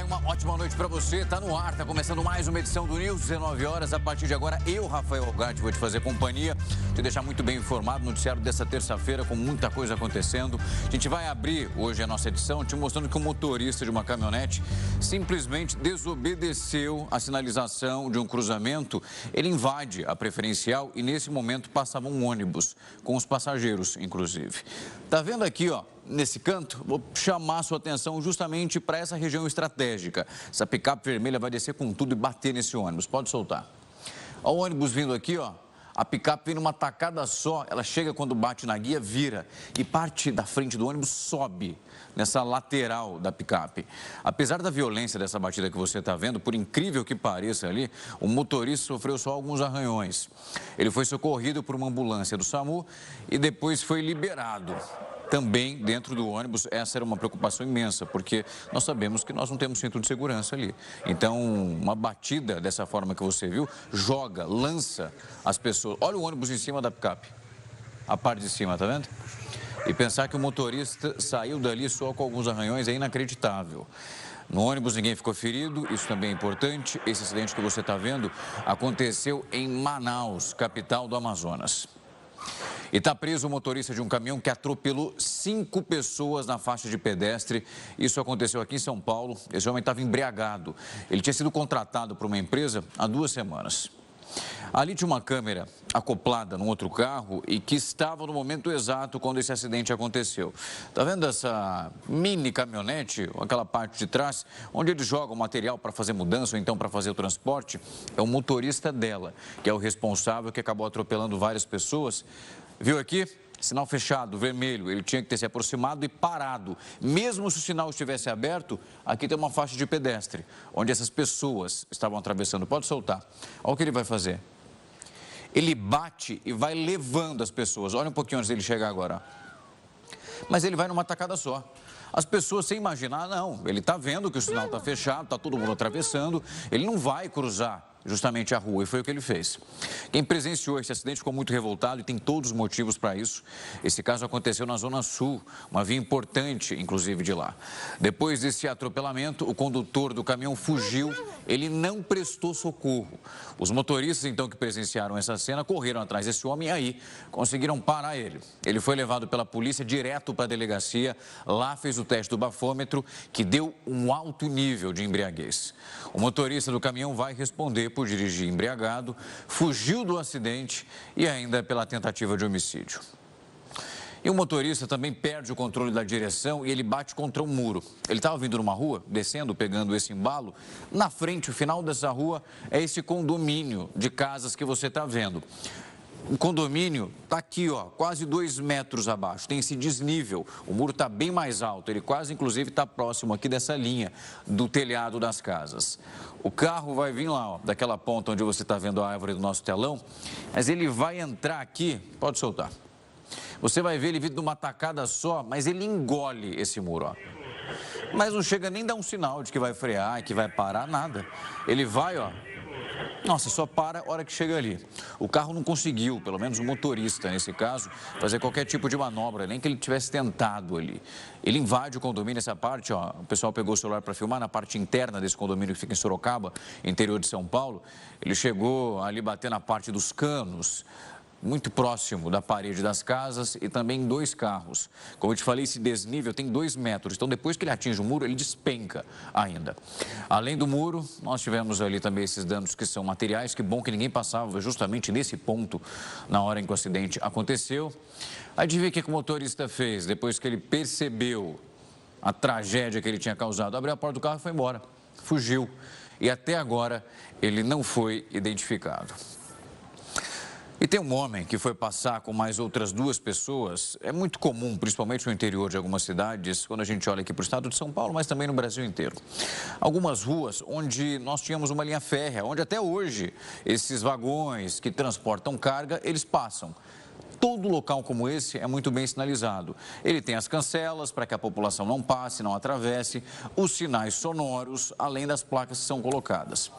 uma ótima noite para você. Tá no ar, tá começando mais uma edição do News, 19 horas. A partir de agora, eu, Rafael Algatti, vou te fazer companhia, te deixar muito bem informado no noticiário dessa terça-feira, com muita coisa acontecendo. A gente vai abrir hoje a nossa edição te mostrando que o motorista de uma caminhonete simplesmente desobedeceu a sinalização de um cruzamento. Ele invade a preferencial e nesse momento passava um ônibus, com os passageiros, inclusive. Tá vendo aqui, ó? Nesse canto, vou chamar a sua atenção justamente para essa região estratégica. Essa picape vermelha vai descer com tudo e bater nesse ônibus. Pode soltar. Olha o ônibus vindo aqui, ó. A picape vem numa tacada só. Ela chega quando bate na guia, vira. E parte da frente do ônibus sobe nessa lateral da picape. Apesar da violência dessa batida que você está vendo, por incrível que pareça ali, o motorista sofreu só alguns arranhões. Ele foi socorrido por uma ambulância do SAMU e depois foi liberado. Também dentro do ônibus, essa era uma preocupação imensa, porque nós sabemos que nós não temos cinto de segurança ali. Então, uma batida dessa forma que você viu, joga, lança as pessoas. Olha o ônibus em cima da picape, a parte de cima, tá vendo? E pensar que o motorista saiu dali só com alguns arranhões é inacreditável. No ônibus ninguém ficou ferido, isso também é importante. Esse acidente que você está vendo aconteceu em Manaus, capital do Amazonas. E está preso o motorista de um caminhão que atropelou 5 pessoas na faixa de pedestre. Isso aconteceu aqui em São Paulo. Esse homem estava embriagado. Ele tinha sido contratado por uma empresa há 2 semanas. Ali tinha uma câmera acoplada num outro carro e que estava no momento exato quando esse acidente aconteceu. Está vendo essa mini caminhonete, aquela parte de trás, onde eles jogam material para fazer mudança ou então para fazer o transporte? É o motorista dela, que é o responsável, que acabou atropelando várias pessoas. Viu aqui? Sinal fechado, vermelho. Ele tinha que ter se aproximado e parado. Mesmo se o sinal estivesse aberto, aqui tem uma faixa de pedestre, onde essas pessoas estavam atravessando. Pode soltar. Olha o que ele vai fazer. Ele bate e vai levando as pessoas. Olha um pouquinho antes dele chegar agora. Mas ele vai numa tacada só. As pessoas, sem imaginar, não. Ele está vendo que o sinal está fechado, está todo mundo atravessando. Ele não vai cruzar justamente a rua, e foi o que ele fez. Quem presenciou esse acidente ficou muito revoltado e tem todos os motivos para isso. Esse caso aconteceu na Zona Sul, uma via importante, inclusive, de lá. Depois desse atropelamento, o condutor do caminhão fugiu, ele não prestou socorro. Os motoristas, então, que presenciaram essa cena, correram atrás desse homem e aí conseguiram parar ele. Ele foi levado pela polícia direto para a delegacia, lá fez o teste do bafômetro, que deu um alto nível de embriaguez. O motorista do caminhão vai responder por dirigir embriagado, fugiu do acidente e ainda pela tentativa de homicídio. E o motorista também perde o controle da direção e ele bate contra um muro. Ele estava vindo numa rua, descendo, pegando esse embalo. Na frente, o final dessa rua, é esse condomínio de casas que você está vendo. O condomínio está aqui, ó, quase 2 metros abaixo, tem esse desnível, o muro está bem mais alto, ele quase, inclusive, está próximo aqui dessa linha do telhado das casas. O carro vai vir lá, ó, daquela ponta onde você está vendo a árvore do nosso telão, mas ele vai entrar aqui, pode soltar. Você vai ver ele vindo de uma tacada só, mas ele engole esse muro, ó. Mas não chega nem a dar um sinal de que vai frear, que vai parar, nada. Ele vai, ó. Nossa, só para a hora que chega ali. O carro não conseguiu, pelo menos o motorista, nesse caso, fazer qualquer tipo de manobra, nem que ele tivesse tentado ali. Ele invade o condomínio, essa parte, ó, o pessoal pegou o celular para filmar, na parte interna desse condomínio que fica em Sorocaba, interior de São Paulo. Ele chegou ali bater na parte dos canos, muito próximo da parede das casas e também 2 carros. Como eu te falei, esse desnível tem 2 metros, então depois que ele atinge o muro, ele despenca ainda. Além do muro, nós tivemos ali também esses danos que são materiais, que bom que ninguém passava justamente nesse ponto na hora em que o acidente aconteceu. Adivinha o que o motorista fez depois que ele percebeu a tragédia que ele tinha causado? Abriu a porta do carro e foi embora, fugiu. E até agora ele não foi identificado. E tem um homem que foi passar com mais outras 2 pessoas. É muito comum, principalmente no interior de algumas cidades, quando a gente olha aqui para o estado de São Paulo, mas também no Brasil inteiro. Algumas ruas onde nós tínhamos uma linha férrea, onde até hoje esses vagões que transportam carga, eles passam. Todo local como esse é muito bem sinalizado. Ele tem as cancelas para que a população não passe, não atravesse, os sinais sonoros, além das placas que são colocadas.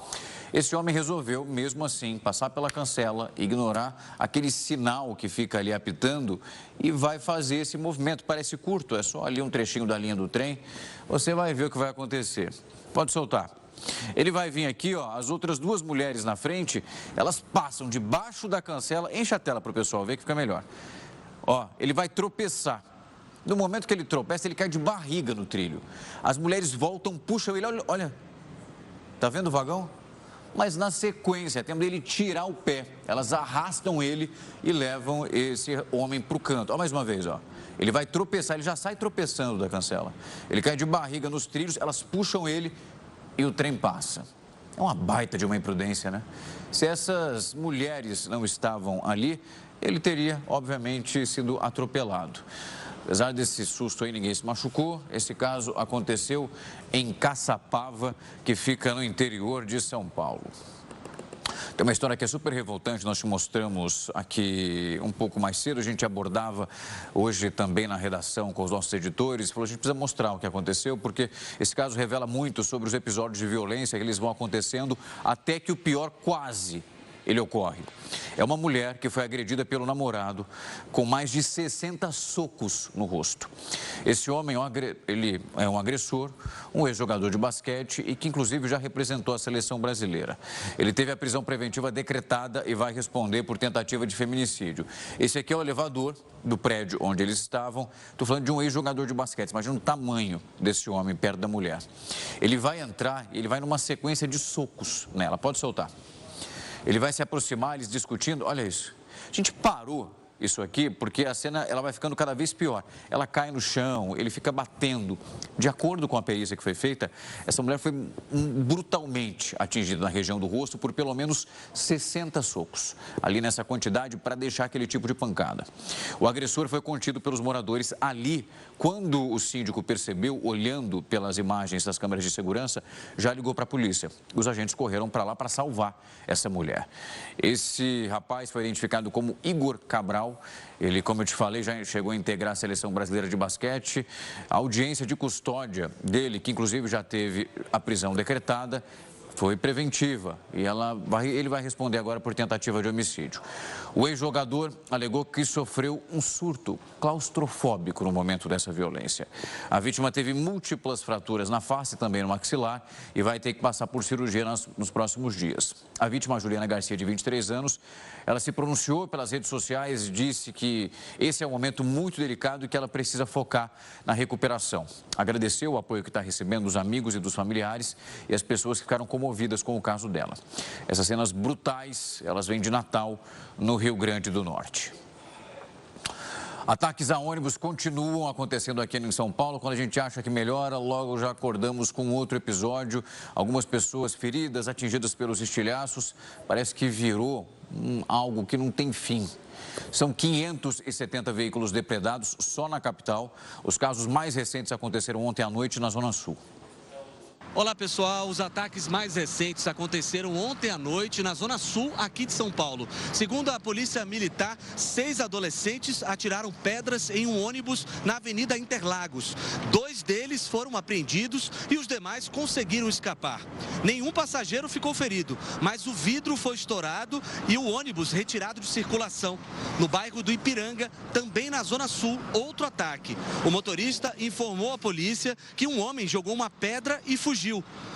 Esse homem resolveu, mesmo assim, passar pela cancela, ignorar aquele sinal que fica ali apitando e vai fazer esse movimento. Parece curto, é só ali um trechinho da linha do trem. Você vai ver o que vai acontecer. Pode soltar. Ele vai vir aqui, ó, as outras duas mulheres na frente, elas passam debaixo da cancela. Enche a tela para o pessoal ver que fica melhor. Ó, ele vai tropeçar. No momento que ele tropeça, ele cai de barriga no trilho. As mulheres voltam, puxam ele, olha. Tá vendo o vagão? Mas na sequência, tempo dele tirar o pé, elas arrastam ele e levam esse homem para o canto. Ó, mais uma vez, ó. Ele vai tropeçar, ele já sai tropeçando da cancela. Ele cai de barriga nos trilhos, elas puxam ele e o trem passa. É uma baita de uma imprudência, né? Se essas mulheres não estavam ali, ele teria, obviamente, sido atropelado. Apesar desse susto aí, ninguém se machucou. Esse caso aconteceu em Caçapava, que fica no interior de São Paulo. Tem uma história que é super revoltante, nós te mostramos aqui um pouco mais cedo, a gente abordava hoje também na redação com os nossos editores, falou, a gente precisa mostrar o que aconteceu, porque esse caso revela muito sobre os episódios de violência que eles vão acontecendo até que o pior quase ele ocorre. É uma mulher que foi agredida pelo namorado com mais de 60 socos no rosto. Esse homem, ele é um agressor, um ex-jogador de basquete e que inclusive já representou a seleção brasileira. Ele teve a prisão preventiva decretada e vai responder por tentativa de feminicídio. Esse aqui é o elevador do prédio onde eles estavam. Estou falando de um ex-jogador de basquete. Imagina o tamanho desse homem perto da mulher. Ele vai entrar e ele vai numa sequência de socos nela. Pode soltar. Ele vai se aproximar, eles discutindo, olha isso. A gente parou isso aqui porque a cena ela vai ficando cada vez pior. Ela cai no chão, ele fica batendo. De acordo com a perícia que foi feita, essa mulher foi brutalmente atingida na região do rosto por pelo menos 60 socos. Ali nessa quantidade para deixar aquele tipo de pancada. O agressor foi contido pelos moradores ali. Quando o síndico percebeu, olhando pelas imagens das câmeras de segurança, já ligou para a polícia. Os agentes correram para lá para salvar essa mulher. Esse rapaz foi identificado como Igor Cabral. Ele, como eu te falei, já chegou a integrar a seleção brasileira de basquete. A audiência de custódia dele, que inclusive já teve a prisão decretada, foi preventiva e ele vai responder agora por tentativa de homicídio. O ex-jogador alegou que sofreu um surto claustrofóbico no momento dessa violência. A vítima teve múltiplas fraturas na face e também no maxilar e vai ter que passar por cirurgia nos próximos dias. A vítima, Juliana Garcia, de 23 anos, ela se pronunciou pelas redes sociais e disse que esse é um momento muito delicado e que ela precisa focar na recuperação. Agradeceu o apoio que está recebendo dos amigos e dos familiares e as pessoas que ficaram comovidas com o caso dela. Essas cenas brutais, elas vêm de Natal, no Rio Grande do Norte. Ataques a ônibus continuam acontecendo aqui em São Paulo. Quando a gente acha que melhora, logo já acordamos com outro episódio. Algumas pessoas feridas, atingidas pelos estilhaços. Parece que virou algo que não tem fim. São 570 veículos depredados só na capital. Os casos mais recentes aconteceram ontem à noite na Zona Sul. Olá pessoal, os ataques mais recentes aconteceram ontem à noite na Zona Sul, aqui de São Paulo. Segundo a Polícia Militar, 6 adolescentes atiraram pedras em um ônibus na Avenida Interlagos. 2 deles foram apreendidos e os demais conseguiram escapar. Nenhum passageiro ficou ferido, mas o vidro foi estourado e o ônibus retirado de circulação. No bairro do Ipiranga, também na Zona Sul, outro ataque. O motorista informou à polícia que um homem jogou uma pedra e fugiu.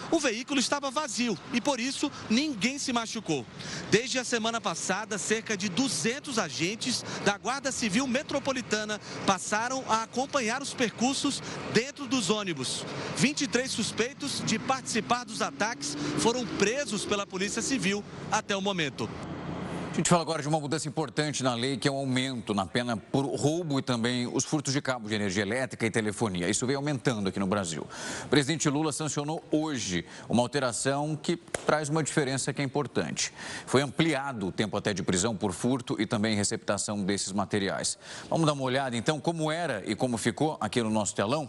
O veículo estava vazio e, por isso, ninguém se machucou. Desde a semana passada, cerca de 200 agentes da Guarda Civil Metropolitana passaram a acompanhar os percursos dentro dos ônibus. 23 suspeitos de participar dos ataques foram presos pela Polícia Civil até o momento. A gente fala agora de uma mudança importante na lei, que é um aumento na pena por roubo e também os furtos de cabo de energia elétrica e telefonia. Isso vem aumentando aqui no Brasil. O presidente Lula sancionou hoje uma alteração que traz uma diferença que é importante. Foi ampliado o tempo até de prisão por furto e também receptação desses materiais. Vamos dar uma olhada, então, como era e como ficou aqui no nosso telão?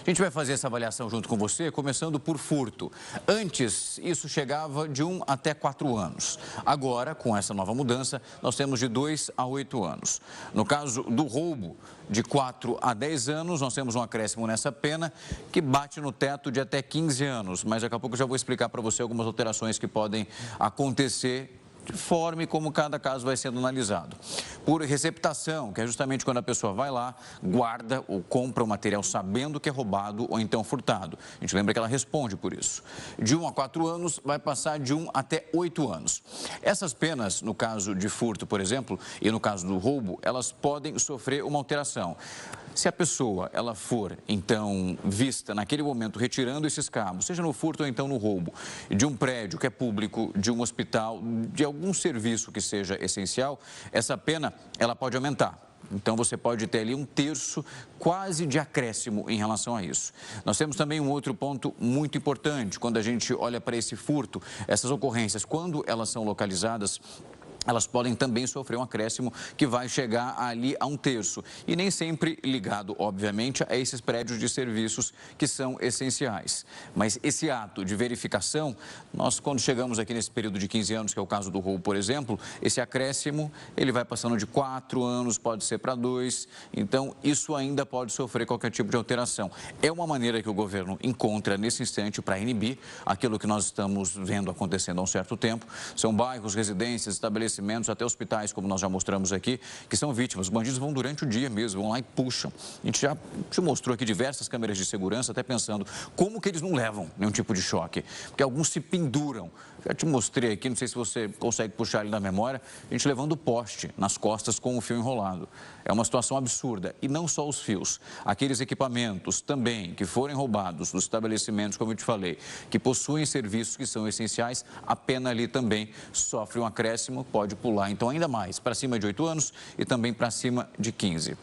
A gente vai fazer essa avaliação junto com você, começando por furto. Antes, isso chegava de 1 até 4 anos. Agora, com essa nova mudança, nós temos de 2 a 8 anos. No caso do roubo, de 4 a 10 anos, nós temos um acréscimo nessa pena que bate no teto de até 15 anos. Mas daqui a pouco eu já vou explicar para você algumas alterações que podem acontecer de forma como cada caso vai sendo analisado. Por receptação, que é justamente quando a pessoa vai lá, guarda ou compra o material sabendo que é roubado ou então furtado. A gente lembra que ela responde por isso. De 1 a 4 anos, vai passar de 1 até 8 anos. Essas penas, no caso de furto, por exemplo, e no caso do roubo, elas podem sofrer uma alteração. Se a pessoa ela for, então, vista naquele momento retirando esses cabos, seja no furto ou então no roubo, de um prédio que é público, de um hospital, de algum serviço que seja essencial, essa pena ela pode aumentar. Então, você pode ter ali 1/3 quase de acréscimo em relação a isso. Nós temos também um outro ponto muito importante, quando a gente olha para esse furto, essas ocorrências, quando elas são localizadas, elas podem também sofrer um acréscimo que vai chegar ali a 1/3. E nem sempre ligado, obviamente, a esses prédios de serviços que são essenciais. Mas esse ato de verificação, nós quando chegamos aqui nesse período de 15 anos, que é o caso do roubo, por exemplo, esse acréscimo, ele vai passando de 4 anos, pode ser para 2. Então, isso ainda pode sofrer qualquer tipo de alteração. É uma maneira que o governo encontra nesse instante para inibir aquilo que nós estamos vendo acontecendo há um certo tempo. São bairros, residências, estabelecimentos, até hospitais, como nós já mostramos aqui, que são vítimas. Os bandidos vão durante o dia mesmo, vão lá e puxam. A gente já te mostrou aqui diversas câmeras de segurança, até pensando como que eles não levam nenhum tipo de choque. Porque alguns se penduram. Já te mostrei aqui, não sei se você consegue puxar ele da memória, a gente levando o poste nas costas com o fio enrolado. É uma situação absurda. E não só os fios. Aqueles equipamentos também que forem roubados dos estabelecimentos, como eu te falei, que possuem serviços que são essenciais, a pena ali também sofre um acréscimo, pode pular então ainda mais, para cima de 8 anos e também para cima de 15.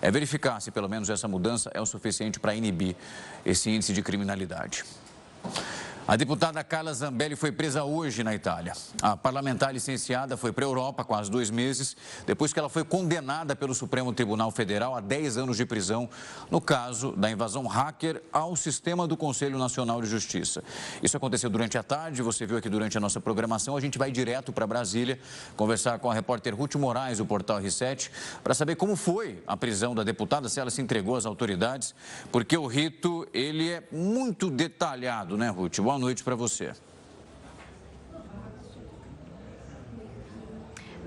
É verificar se pelo menos essa mudança é o suficiente para inibir esse índice de criminalidade. A deputada Carla Zambelli foi presa hoje na Itália. A parlamentar licenciada foi para a Europa há quase 2 meses, depois que ela foi condenada pelo Supremo Tribunal Federal a 10 anos de prisão no caso da invasão hacker ao sistema do Conselho Nacional de Justiça. Isso aconteceu durante a tarde, você viu aqui durante a nossa programação. A gente vai direto para Brasília conversar com a repórter Ruth Moraes, do portal R7, para saber como foi a prisão da deputada, se ela se entregou às autoridades, porque o rito, ele é muito detalhado, né, Ruth? Boa noite para você.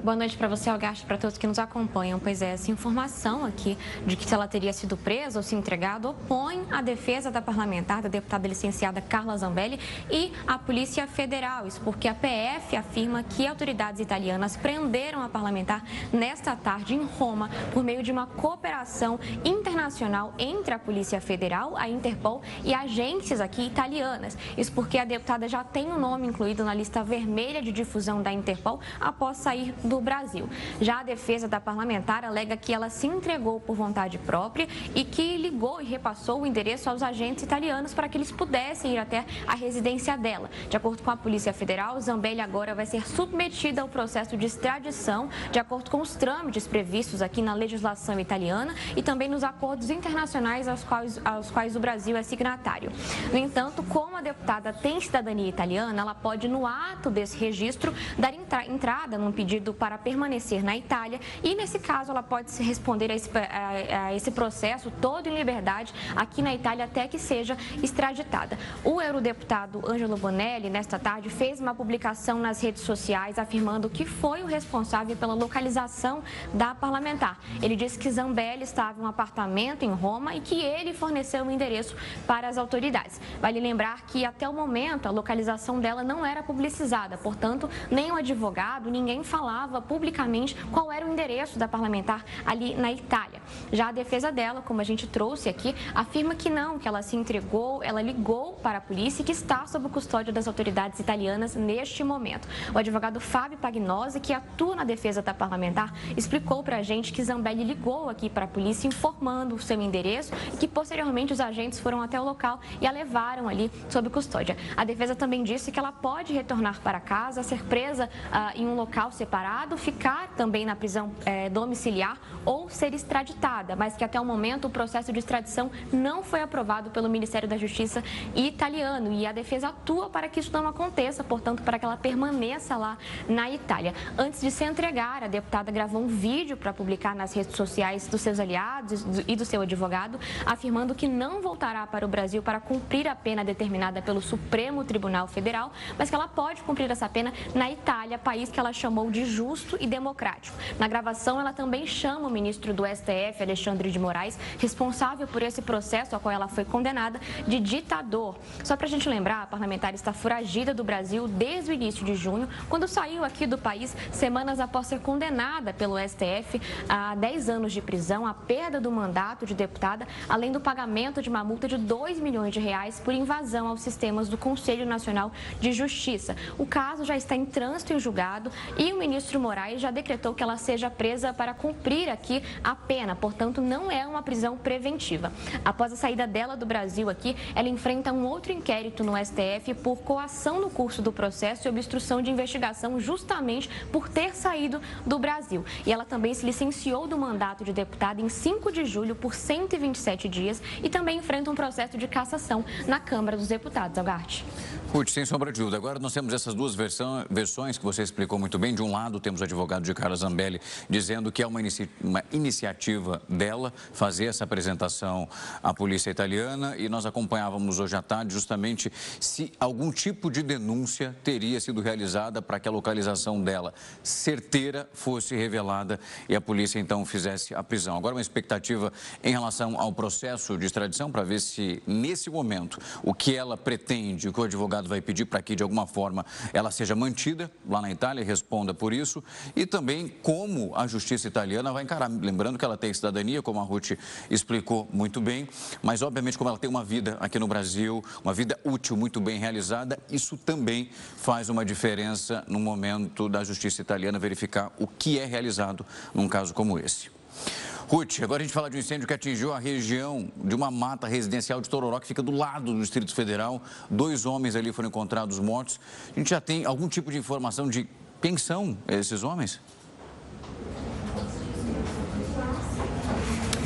Boa noite para você, Algarve, para todos que nos acompanham. Pois é, essa informação aqui de que ela teria sido presa ou se entregado opõe a defesa da parlamentar, da deputada licenciada Carla Zambelli e a Polícia Federal. Isso porque a PF afirma que autoridades italianas prenderam a parlamentar nesta tarde em Roma por meio de uma cooperação internacional entre a Polícia Federal, a Interpol e agências aqui italianas. Isso porque a deputada já tem o nome incluído na lista vermelha de difusão da Interpol após sair do Brasil. Já a defesa da parlamentar alega que ela se entregou por vontade própria e que ligou e repassou o endereço aos agentes italianos para que eles pudessem ir até a residência dela. De acordo com a Polícia Federal, Zambelli agora vai ser submetida ao processo de extradição de acordo com os trâmites previstos aqui na legislação italiana e também nos acordos internacionais aos quais o Brasil é signatário. No entanto, como a deputada tem cidadania italiana, ela pode, no ato desse registro, dar entrada num pedido para permanecer na Itália e, nesse caso, ela pode se responder a esse processo todo em liberdade aqui na Itália até que seja extraditada. O eurodeputado Angelo Bonelli, nesta tarde, fez uma publicação nas redes sociais afirmando que foi o responsável pela localização da parlamentar. Ele disse que Zambelli estava em um apartamento em Roma e que ele forneceu o endereço para as autoridades. Vale lembrar que, até o momento, a localização dela não era publicizada, portanto, nem o advogado, ninguém falava publicamente qual era o endereço da parlamentar ali na Itália. Já a defesa dela, como a gente trouxe aqui, afirma que não, que ela se entregou, ela ligou para a polícia e que está sob custódia das autoridades italianas neste momento. O advogado Fábio Pagnosi, que atua na defesa da parlamentar, explicou para a gente que Zambelli ligou aqui para a polícia informando o seu endereço e que posteriormente os agentes foram até o local e a levaram ali sob custódia. A defesa também disse que ela pode retornar para casa, ser presa em um local separado aguardado ficar também na prisão domiciliar ou ser extraditada, mas que até o momento o processo de extradição não foi aprovado pelo Ministério da Justiça italiano e a defesa atua para que isso não aconteça, portanto, para que ela permaneça lá na Itália. Antes de se entregar, a deputada gravou um vídeo para publicar nas redes sociais dos seus aliados e do seu advogado, afirmando que não voltará para o Brasil para cumprir a pena determinada pelo Supremo Tribunal Federal, mas que ela pode cumprir essa pena na Itália, país que ela chamou de justo e democrático. Na gravação, ela também chama o ministro do STF, Alexandre de Moraes, responsável por esse processo ao qual ela foi condenada, de ditador. Só para a gente lembrar, a parlamentar está foragida do Brasil desde o início de junho, quando saiu aqui do país semanas após ser condenada pelo STF a 10 anos de prisão, a perda do mandato de deputada, além do pagamento de uma multa de R$2 milhões por invasão aos sistemas do Conselho Nacional de Justiça. O caso já está em trânsito em julgado e o ministro Moraes já decretou que ela seja presa para cumprir aqui a pena, portanto, não é uma prisão preventiva. Após a saída dela do Brasil aqui, ela enfrenta um outro inquérito no STF por coação no curso do processo e obstrução de investigação, justamente por ter saído do Brasil. E ela também se licenciou do mandato de deputada em 5 de julho por 127 dias e também enfrenta um processo de cassação na Câmara dos Deputados. Algarte. Ruth, sem sombra de dúvida. Agora nós temos essas duas versões que você explicou muito bem. De um lado, temos o advogado de Carla Zambelli dizendo que é uma iniciativa dela fazer essa apresentação à polícia italiana e nós acompanhávamos hoje à tarde justamente se algum tipo de denúncia teria sido realizada para que a localização dela certeira fosse revelada e a polícia então fizesse a prisão. Agora uma expectativa em relação ao processo de extradição para ver se nesse momento o que ela pretende, o que o advogado vai pedir para que de alguma forma ela seja mantida lá na Itália e responda por isso e também como a justiça italiana vai encarar, lembrando que ela tem cidadania, como a Ruth explicou muito bem, mas obviamente como ela tem uma vida aqui no Brasil, uma vida útil muito bem realizada, isso também faz uma diferença no momento da justiça italiana verificar o que é realizado num caso como esse. Ruth, agora a gente fala de um incêndio que atingiu a região de uma mata residencial de Tororó, que fica do lado do Distrito Federal. 2 homens ali foram encontrados mortos. A gente já tem algum tipo de informação de quem são esses homens?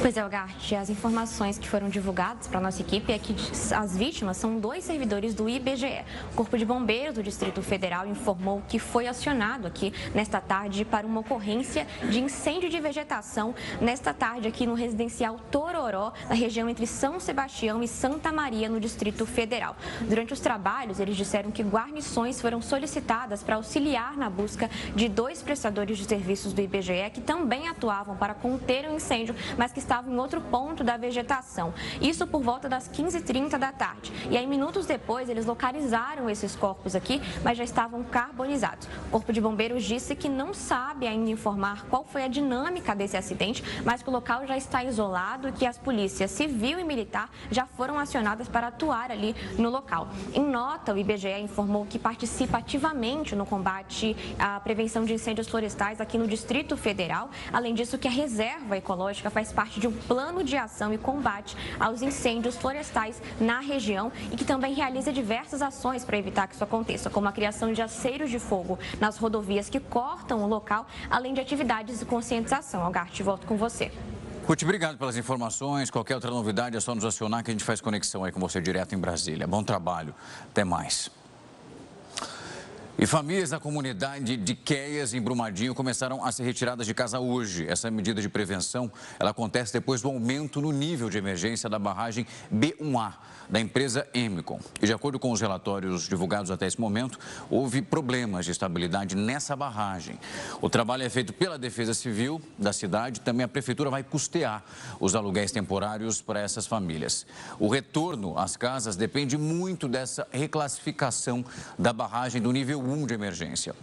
Pois é, Algarte, as informações que foram divulgadas para a nossa equipe é que as vítimas são 2 servidores do IBGE. O Corpo de Bombeiros do Distrito Federal informou que foi acionado aqui nesta tarde para uma ocorrência de incêndio de vegetação nesta tarde aqui no residencial Tororó, na região entre São Sebastião e Santa Maria, no Distrito Federal. Durante os trabalhos, eles disseram que guarnições foram solicitadas para auxiliar na busca de 2 prestadores de serviços do IBGE que também atuavam para conter o incêndio, mas que estavam em outro ponto da vegetação. Isso por volta das 15h30 da tarde. E aí, minutos depois, eles localizaram esses corpos aqui, mas já estavam carbonizados. O Corpo de Bombeiros disse que não sabe ainda informar qual foi a dinâmica desse acidente, mas que o local já está isolado e que as polícias civil e militar já foram acionadas para atuar ali no local. Em nota, o IBGE informou que participa ativamente no combate à prevenção de incêndios florestais aqui no Distrito Federal. Além disso, que a reserva ecológica faz parte de um plano de ação e combate aos incêndios florestais na região e que também realiza diversas ações para evitar que isso aconteça, como a criação de aceiros de fogo nas rodovias que cortam o local, além de atividades de conscientização. Algarte, volto com você. Ruth, obrigado pelas informações. Qualquer outra novidade é só nos acionar que a gente faz conexão aí com você direto em Brasília. Bom trabalho. Até mais. E famílias da comunidade de Queias, em Brumadinho, começaram a ser retiradas de casa hoje. Essa medida de prevenção, ela acontece depois do aumento no nível de emergência da barragem B1A, da empresa Emicon. E de acordo com os relatórios divulgados até esse momento, houve problemas de estabilidade nessa barragem. O trabalho é feito pela Defesa Civil da cidade, também a Prefeitura vai custear os aluguéis temporários para essas famílias. O retorno às casas depende muito dessa reclassificação da barragem do nível 1 de emergência.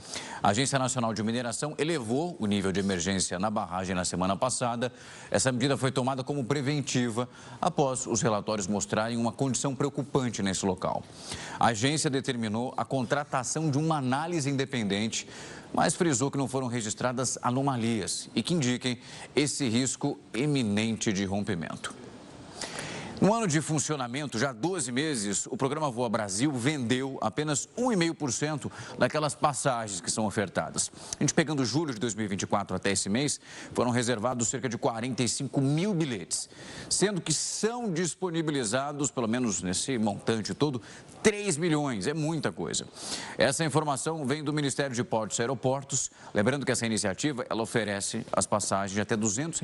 A Agência Nacional de Mineração elevou o nível de emergência na barragem na semana passada. Essa medida foi tomada como preventiva após os relatórios mostrarem uma condição preocupante nesse local. A agência determinou a contratação de uma análise independente, mas frisou que não foram registradas anomalias e que indiquem esse risco iminente de rompimento. No ano de funcionamento, já há 12 meses, o programa Voa Brasil vendeu apenas 1,5% daquelas passagens que são ofertadas. A gente pegando julho de 2024 até esse mês, foram reservados cerca de 45 mil bilhetes, sendo que são disponibilizados, pelo menos nesse montante todo, 3 milhões, é muita coisa. Essa informação vem do Ministério de Portos e Aeroportos, lembrando que essa iniciativa, ela oferece as passagens de até R$ 200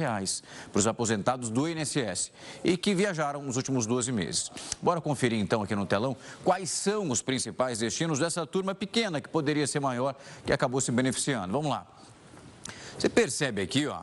para os aposentados do INSS e que viajaram nos últimos 12 meses. Bora conferir então aqui no telão quais são os principais destinos dessa turma pequena que poderia ser maior, que acabou se beneficiando. Vamos lá. Você percebe aqui, ó,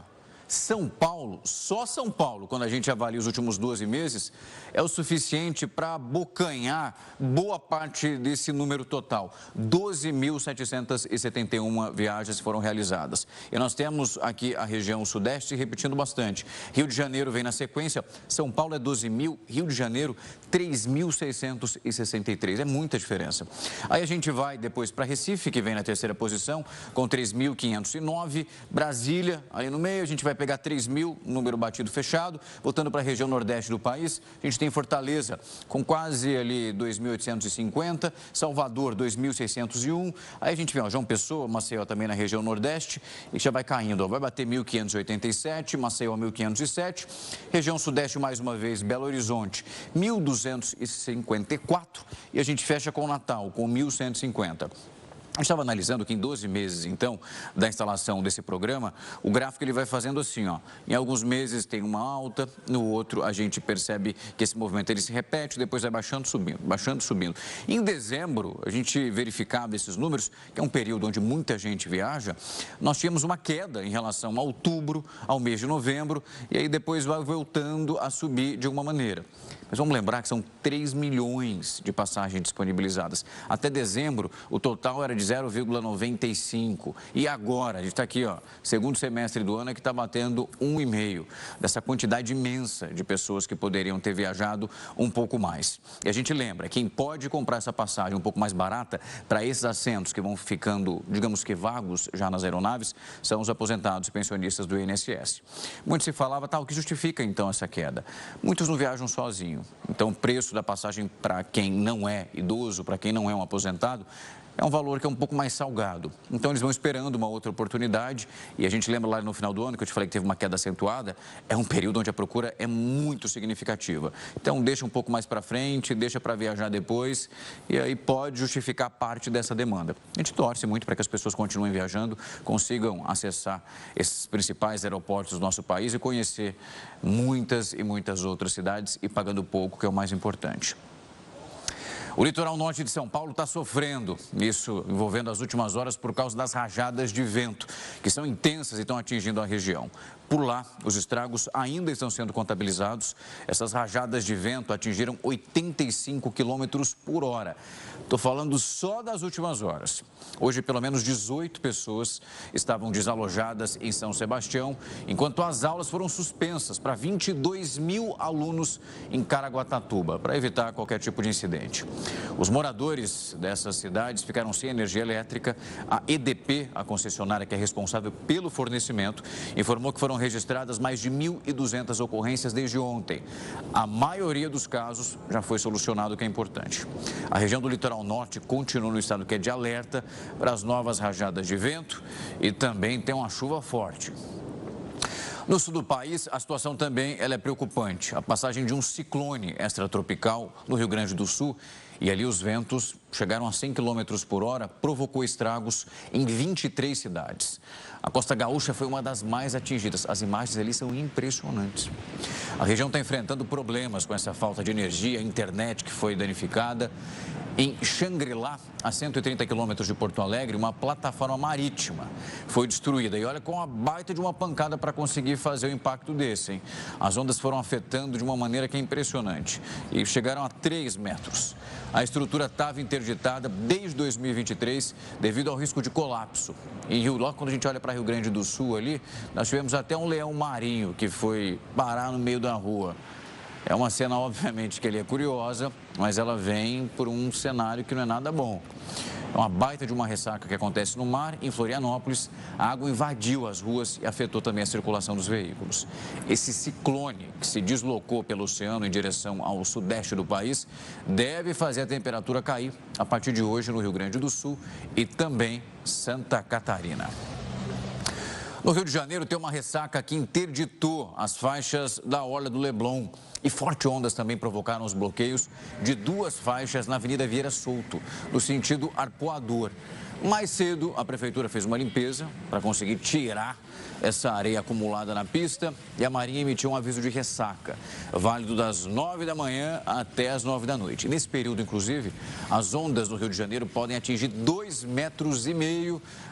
São Paulo, só São Paulo, quando a gente avalia os últimos 12 meses, é o suficiente para abocanhar boa parte desse número total. 12.771 viagens foram realizadas. E nós temos aqui a região sudeste repetindo bastante. Rio de Janeiro vem na sequência, São Paulo é 12.000, Rio de Janeiro 3.663. É muita diferença. Aí a gente vai depois para Recife, que vem na terceira posição, com 3.509. Brasília, aí no meio, a gente vai pegar 3.000, número batido fechado. Voltando para a região nordeste do país, a gente tem Fortaleza com quase ali 2.850, Salvador 2.601. Aí a gente vê, ó, João Pessoa, Maceió também na região nordeste, e já vai caindo, ó, vai bater 1.587, Maceió 1.507, região sudeste mais uma vez, Belo Horizonte 1.254 e a gente fecha com o Natal com 1.150. A gente estava analisando que em 12 meses, então, da instalação desse programa, o gráfico ele vai fazendo assim, ó. Em alguns meses tem uma alta, no outro a gente percebe que esse movimento ele se repete, depois vai baixando, subindo, baixando, subindo. Em dezembro, a gente verificava esses números, que é um período onde muita gente viaja, nós tínhamos uma queda em relação a outubro, ao mês de novembro, e aí depois vai voltando a subir de alguma maneira. Mas vamos lembrar que são 3 milhões de passagens disponibilizadas. Até dezembro, o total era de 0,95. E agora, a gente está aqui, ó, segundo semestre do ano é que está batendo 1,5. Dessa quantidade imensa de pessoas que poderiam ter viajado um pouco mais. E a gente lembra, quem pode comprar essa passagem um pouco mais barata, para esses assentos que vão ficando, digamos que vagos já nas aeronaves, são os aposentados e pensionistas do INSS. Muito se falava, o que justifica então essa queda? Muitos não viajam sozinhos. Então, o preço da passagem para quem não é idoso, para quem não é um aposentado, é um valor que é um pouco mais salgado. Então, eles vão esperando uma outra oportunidade. E a gente lembra lá no final do ano, que eu te falei que teve uma queda acentuada, é um período onde a procura é muito significativa. Então, deixa um pouco mais para frente, deixa para viajar depois, e aí pode justificar parte dessa demanda. A gente torce muito para que as pessoas continuem viajando, consigam acessar esses principais aeroportos do nosso país e conhecer muitas e muitas outras cidades e pagando pouco, que é o mais importante. O litoral norte de São Paulo está sofrendo, isso envolvendo as últimas horas por causa das rajadas de vento, que são intensas e estão atingindo a região. Por lá, os estragos ainda estão sendo contabilizados. Essas rajadas de vento atingiram 85 quilômetros por hora. Estou falando só das últimas horas. Hoje, pelo menos 18 pessoas estavam desalojadas em São Sebastião, enquanto as aulas foram suspensas para 22 mil alunos em Caraguatatuba, para evitar qualquer tipo de incidente. Os moradores dessas cidades ficaram sem energia elétrica. A EDP, a concessionária que é responsável pelo fornecimento, informou que foram registradas mais de 1.200 ocorrências desde ontem. A maioria dos casos já foi solucionado, o que é importante. A região do litoral norte continua no estado que é de alerta para as novas rajadas de vento e também tem uma chuva forte. No sul do país, a situação também ela é preocupante. A passagem de um ciclone extratropical no Rio Grande do Sul e ali os ventos chegaram a 100 km por hora, provocou estragos em 23 cidades. A Costa Gaúcha foi uma das mais atingidas. As imagens ali são impressionantes. A região está enfrentando problemas com essa falta de energia, a internet que foi danificada. Em Xangri-Lá, a 130 quilômetros de Porto Alegre, uma plataforma marítima foi destruída. E olha, com a baita de uma pancada para conseguir fazer o impacto desse, hein? As ondas foram afetando de uma maneira que é impressionante e chegaram a 3 metros. A estrutura estava interditada desde 2023 devido ao risco de colapso. E logo quando a gente olha para Rio Grande do Sul ali, nós tivemos até um leão marinho que foi parar no meio da rua. É uma cena, obviamente, que ele é curiosa, mas ela vem por um cenário que não é nada bom. É uma baita de uma ressaca que acontece no mar. Em Florianópolis, a água invadiu as ruas e afetou também a circulação dos veículos. Esse ciclone que se deslocou pelo oceano em direção ao sudeste do país deve fazer a temperatura cair a partir de hoje no Rio Grande do Sul e também Santa Catarina. No Rio de Janeiro, tem uma ressaca que interditou as faixas da Orla do Leblon. E fortes ondas também provocaram os bloqueios de 2 faixas na Avenida Vieira Souto, no sentido Arpoador. Mais cedo, a prefeitura fez uma limpeza para conseguir tirar essa areia acumulada na pista e a Marinha emitiu um aviso de ressaca, válido das 9 da manhã até as 9 da noite. Nesse período, inclusive, as ondas no Rio de Janeiro podem atingir 2,5 metros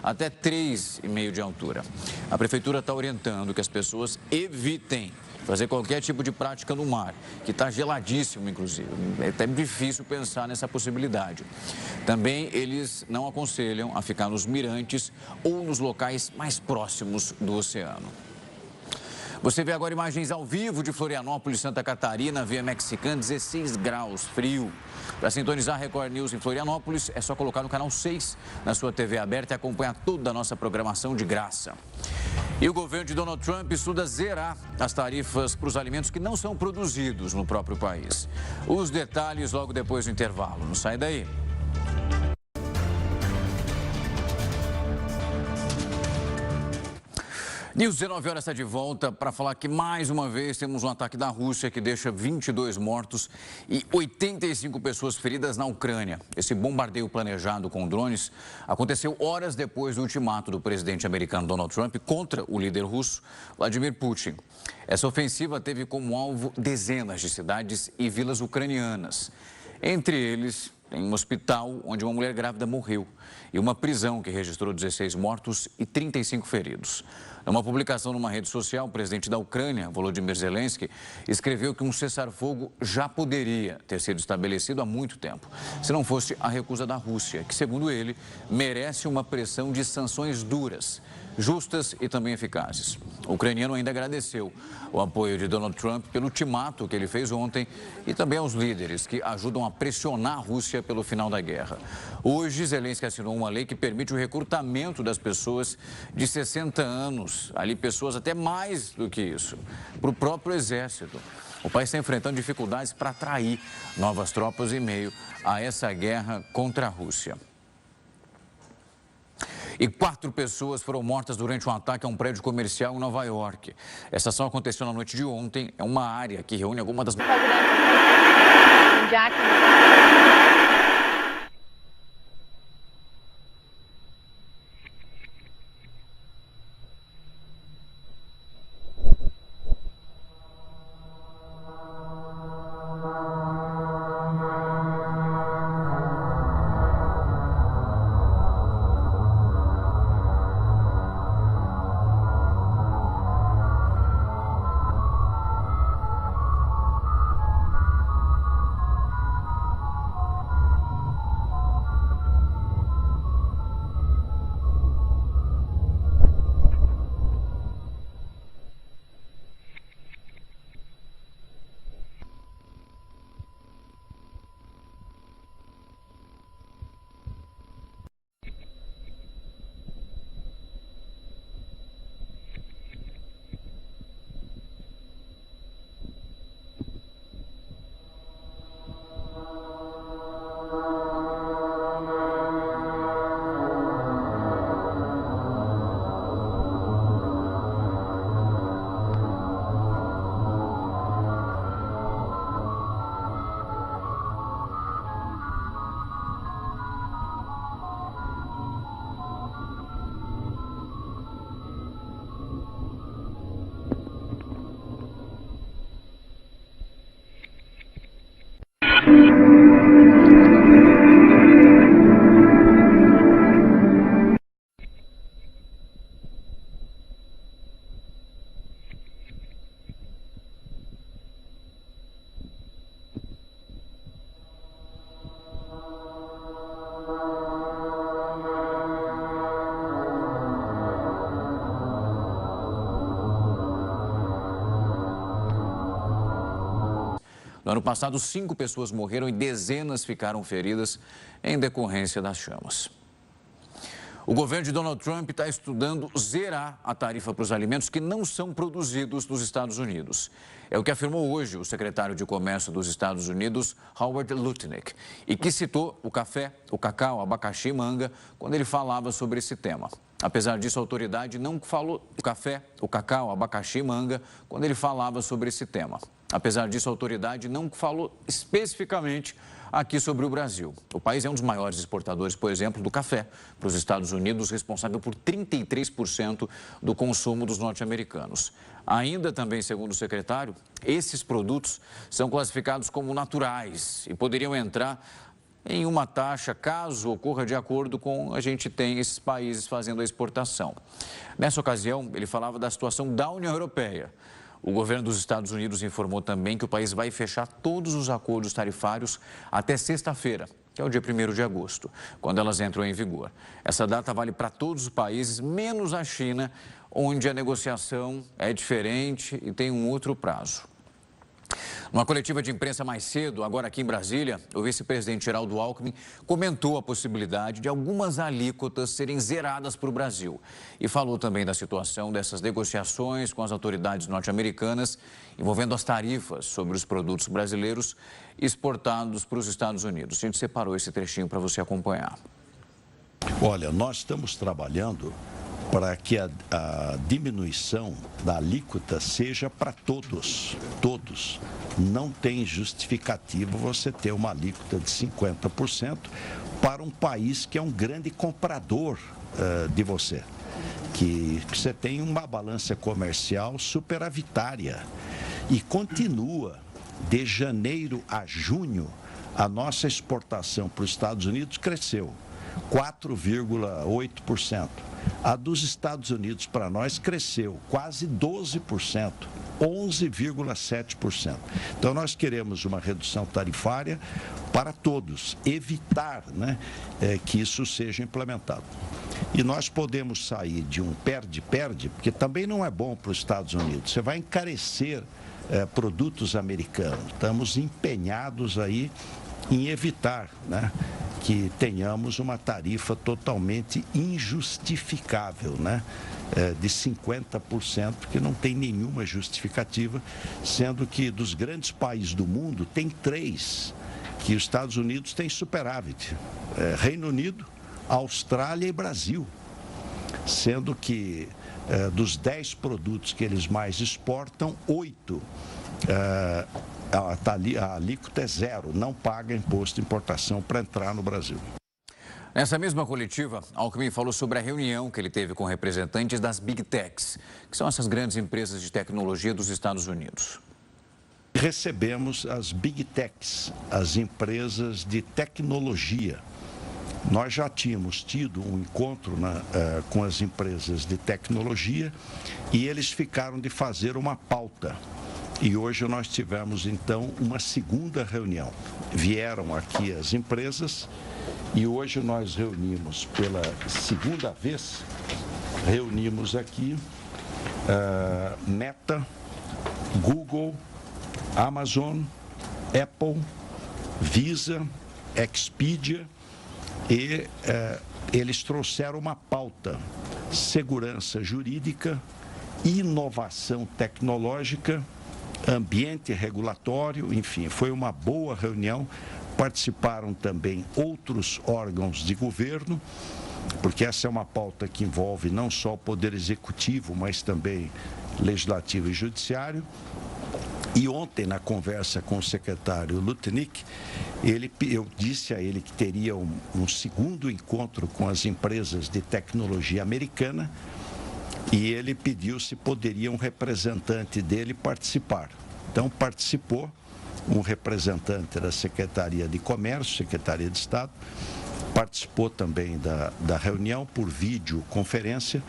até 3,5 de altura. A prefeitura está orientando que as pessoas evitem fazer qualquer tipo de prática no mar, que está geladíssimo, inclusive. É até difícil pensar nessa possibilidade. Também eles não aconselham a ficar nos mirantes ou nos locais mais próximos do oceano. Você vê agora imagens ao vivo de Florianópolis, Santa Catarina, Via Mexicana, 16 graus, frio. Para sintonizar a Record News em Florianópolis, é só colocar no canal 6 na sua TV aberta e acompanhar toda a nossa programação de graça. E o governo de Donald Trump estuda zerar as tarifas para os alimentos que não são produzidos no próprio país. Os detalhes logo depois do intervalo. Não sai daí. News 19 horas está de volta para falar que mais uma vez temos um ataque da Rússia que deixa 22 mortos e 85 pessoas feridas na Ucrânia. Esse bombardeio planejado com drones aconteceu horas depois do ultimato do presidente americano Donald Trump contra o líder russo Vladimir Putin. Essa ofensiva teve como alvo dezenas de cidades e vilas ucranianas. Entre eles, tem um hospital onde uma mulher grávida morreu e uma prisão que registrou 16 mortos e 35 feridos. Numa publicação numa rede social, o presidente da Ucrânia, Volodymyr Zelensky, escreveu que um cessar-fogo já poderia ter sido estabelecido há muito tempo, se não fosse a recusa da Rússia, que, segundo ele, merece uma pressão de sanções duras, justas e também eficazes. O ucraniano ainda agradeceu o apoio de Donald Trump pelo ultimato que ele fez ontem e também aos líderes que ajudam a pressionar a Rússia pelo final da guerra. Hoje, Zelensky assinou uma lei que permite o recrutamento das pessoas de 60 anos, ali pessoas até mais do que isso, para o próprio exército. O país está enfrentando dificuldades para atrair novas tropas em meio a essa guerra contra a Rússia. E 4 pessoas foram mortas durante um ataque a um prédio comercial em Nova York. Essa ação aconteceu na noite de ontem. É uma área que reúne algumas das... No ano passado, 5 pessoas morreram e dezenas ficaram feridas em decorrência das chamas. O governo de Donald Trump está estudando zerar a tarifa para os alimentos que não são produzidos nos Estados Unidos. É o que afirmou hoje o secretário de Comércio dos Estados Unidos, Howard Lutnick, e que citou o café, o cacau, abacaxi e manga quando ele falava sobre esse tema. Apesar disso, a autoridade não falou o café, o cacau, abacaxi e manga quando ele falava sobre esse tema. Apesar disso, a autoridade não falou especificamente aqui sobre o Brasil. O país é um dos maiores exportadores, por exemplo, do café para os Estados Unidos, responsável por 33% do consumo dos norte-americanos. Ainda também, segundo o secretário, esses produtos são classificados como naturais e poderiam entrar em uma taxa caso ocorra de acordo com a gente tem esses países fazendo a exportação. Nessa ocasião, ele falava da situação da União Europeia. O governo dos Estados Unidos informou também que o país vai fechar todos os acordos tarifários até sexta-feira, que é o dia 1º de agosto, quando elas entram em vigor. Essa data vale para todos os países, menos a China, onde a negociação é diferente e tem um outro prazo. Numa coletiva de imprensa mais cedo, agora aqui em Brasília, o vice-presidente Geraldo Alckmin comentou a possibilidade de algumas alíquotas serem zeradas para o Brasil e falou também da situação dessas negociações com as autoridades norte-americanas envolvendo as tarifas sobre os produtos brasileiros exportados para os Estados Unidos. A gente separou esse trechinho para você acompanhar. Olha, nós estamos trabalhando para que a diminuição da alíquota seja para todos. Não tem justificativo você ter uma alíquota de 50% para um país que é um grande comprador de você. Que você tem uma balança comercial superavitária e continua de janeiro a junho a nossa exportação para os Estados Unidos cresceu 4,8%. A dos Estados Unidos para nós cresceu quase 12%, 11,7%. Então nós queremos uma redução tarifária para todos, evitar que isso seja implementado. E nós podemos sair de um perde-perde, porque também não é bom para os Estados Unidos. Você vai encarecer produtos americanos. Estamos empenhados aí em evitar, que tenhamos uma tarifa totalmente injustificável, de 50%, que não tem nenhuma justificativa, sendo que dos grandes países do mundo, tem 3 que os Estados Unidos têm superávit, Reino Unido, Austrália e Brasil, sendo que dos 10 produtos que eles mais exportam, 8 a alíquota é 0, não paga imposto de importação para entrar no Brasil. Nessa mesma coletiva, Alckmin falou sobre a reunião que ele teve com representantes das Big Techs, que são essas grandes empresas de tecnologia dos Estados Unidos. Recebemos as Big Techs, as empresas de tecnologia. Nós já tínhamos tido um encontro com as empresas de tecnologia e eles ficaram de fazer uma pauta. E hoje nós tivemos, então, uma segunda reunião. Vieram aqui as empresas e hoje nós reunimos pela segunda vez, reunimos aqui Meta, Google, Amazon, Apple, Visa, Expedia e eles trouxeram uma pauta: segurança jurídica, inovação tecnológica, ambiente regulatório, enfim, foi uma boa reunião. Participaram também outros órgãos de governo, porque essa é uma pauta que envolve não só o Poder Executivo, mas também Legislativo e Judiciário. E ontem, na conversa com o secretário Lutnick, eu disse a ele que teria um segundo encontro com as empresas de tecnologia americana, e ele pediu se poderia um representante dele participar. Então, participou um representante da Secretaria de Comércio, Secretaria de Estado, participou também da reunião por videoconferência.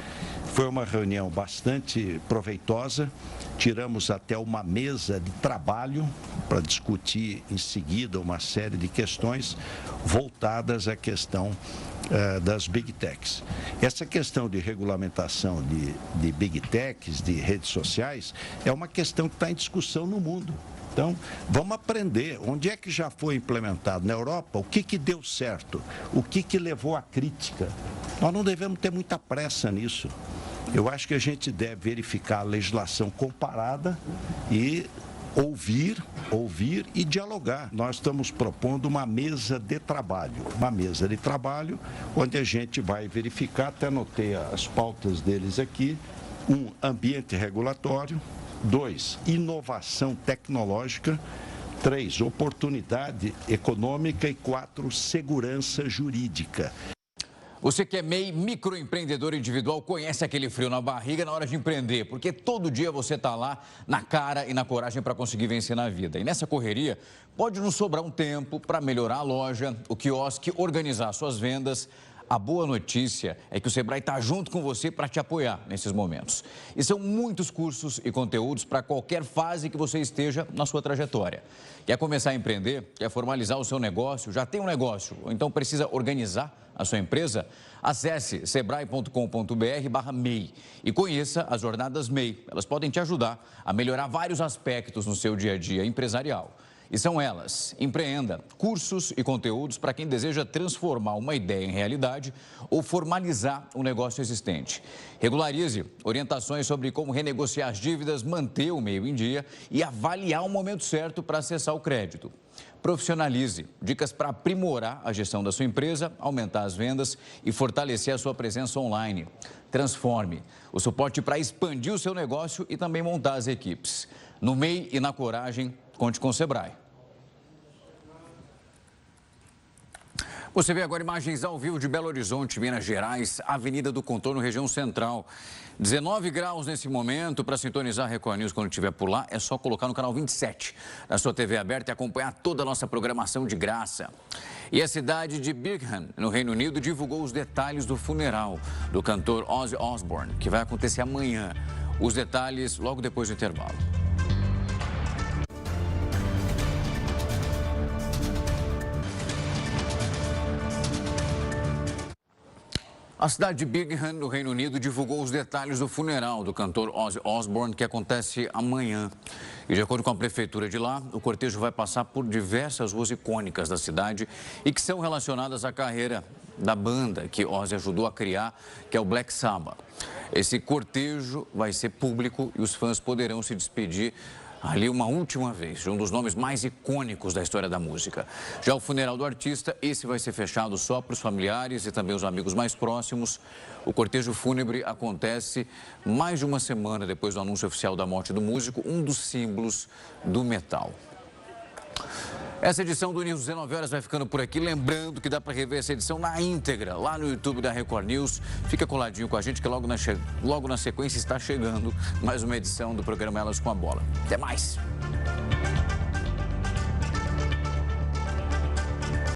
Foi uma reunião bastante proveitosa. Tiramos até uma mesa de trabalho para discutir em seguida uma série de questões voltadas à questão das Big Techs. Essa questão de regulamentação de Big Techs, de redes sociais, é uma questão que está em discussão no mundo. Então, vamos aprender. Onde é que já foi implementado? Na Europa, o que deu certo? O que levou à crítica? Nós não devemos ter muita pressa nisso. Eu acho que a gente deve verificar a legislação comparada e ouvir e dialogar. Nós estamos propondo uma mesa de trabalho onde a gente vai verificar, até anotei as pautas deles aqui, 1, ambiente regulatório, 2, inovação tecnológica, 3, oportunidade econômica e 4, segurança jurídica. Você que é MEI, microempreendedor individual, conhece aquele frio na barriga na hora de empreender, porque todo dia você está lá na cara e na coragem para conseguir vencer na vida. E nessa correria, pode não sobrar um tempo para melhorar a loja, o quiosque, organizar suas vendas. A boa notícia é que o Sebrae está junto com você para te apoiar nesses momentos. E são muitos cursos e conteúdos para qualquer fase que você esteja na sua trajetória. Quer começar a empreender? Quer formalizar o seu negócio? Já tem um negócio? Ou então precisa organizar a sua empresa? Acesse sebrae.com.br/MEI e conheça as jornadas MEI. Elas podem te ajudar a melhorar vários aspectos no seu dia a dia empresarial. E são elas: empreenda, cursos e conteúdos para quem deseja transformar uma ideia em realidade ou formalizar um negócio existente. Regularize, orientações sobre como renegociar as dívidas, manter o MEI em dia e avaliar o momento certo para acessar o crédito. Profissionalize, dicas para aprimorar a gestão da sua empresa, aumentar as vendas e fortalecer a sua presença online. Transforme, o suporte para expandir o seu negócio e também montar as equipes. No MEI e na coragem, conte com o Sebrae. Você vê agora imagens ao vivo de Belo Horizonte, Minas Gerais, Avenida do Contorno, região central. 19 graus nesse momento. Para sintonizar a Record News quando estiver por lá, é só colocar no canal 27 da sua TV aberta e acompanhar toda a nossa programação de graça. E a cidade de Birmingham, no Reino Unido, divulgou os detalhes do funeral do cantor Ozzy Osbourne, que vai acontecer amanhã. Os detalhes logo depois do intervalo. A cidade de Birmingham, no Reino Unido, divulgou os detalhes do funeral do cantor Ozzy Osbourne, que acontece amanhã. E de acordo com a prefeitura de lá, o cortejo vai passar por diversas ruas icônicas da cidade e que são relacionadas à carreira da banda que Ozzy ajudou a criar, que é o Black Sabbath. Esse cortejo vai ser público e os fãs poderão se despedir ali uma última vez, de um dos nomes mais icônicos da história da música. Já o funeral do artista, esse vai ser fechado só para os familiares e também os amigos mais próximos. O cortejo fúnebre acontece mais de uma semana depois do anúncio oficial da morte do músico, um dos símbolos do metal. Essa edição do News 19 horas vai ficando por aqui. Lembrando que dá para rever essa edição na íntegra, lá no YouTube da Record News. Fica coladinho com a gente que logo na sequência está chegando mais uma edição do programa Elas com a Bola. Até mais!